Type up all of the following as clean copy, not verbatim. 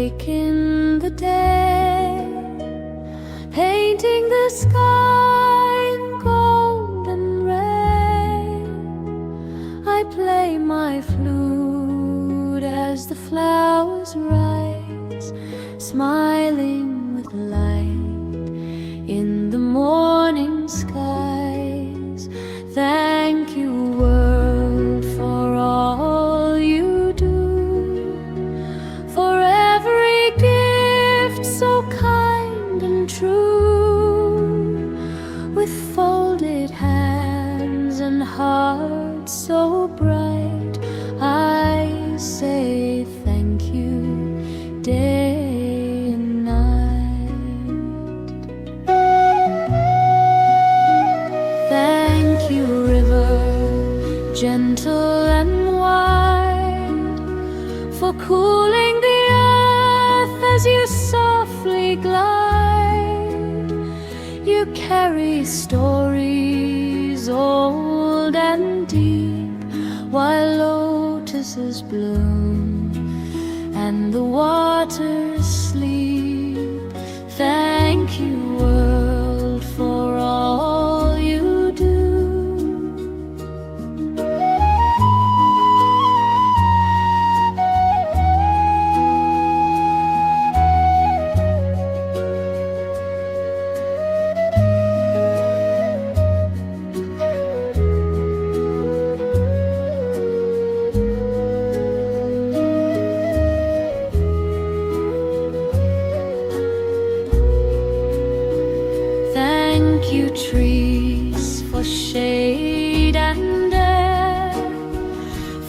break in the day, painting the sky in golden rain. I play my flute as the flowers rise, smiling with light in the morning skies. Thank you, world, for all you do, for every gift so kind and true. With folded hands and hearts so bright, I say thank you day and night. Thank you, river, gentle and wide, for cooling the earth as you softly glide. You carry stories old and deep, while lotuses bloom and the waters sleep. Thank you, world, for all you do. Thank you, trees, for shade and air,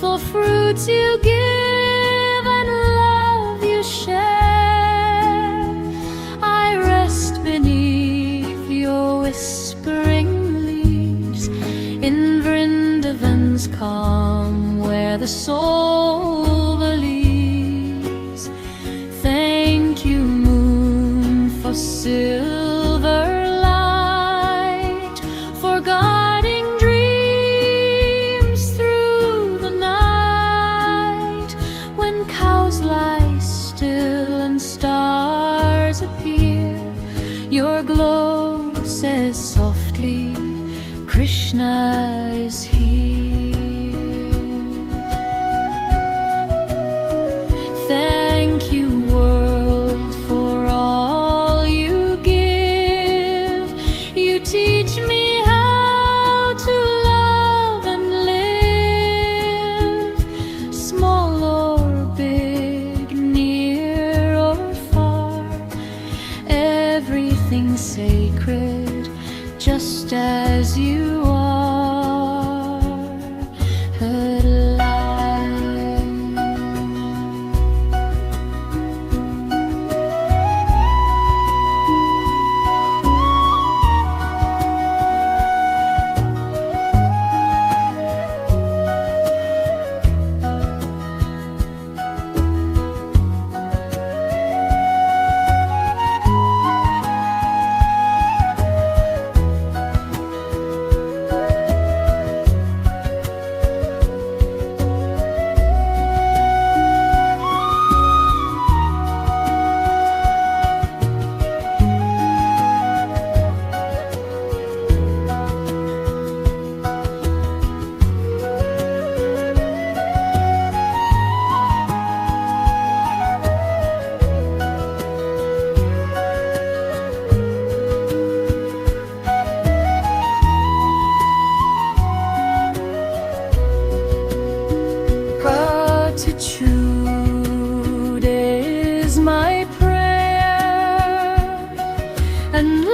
for fruits you give and love you share. I rest beneath your whispering leaves in Vrindavan's calm, where the soul believes. Thank you, moon, for silver light, for guiding dreams through the night. When cows lie still and stars appear, your glow says softly, Krishna is here. Thank you, world, for all you give. You teach me how to love and live, small or big, near or far, everything sacred, just as you are, alive. Gratitude is my prayer, and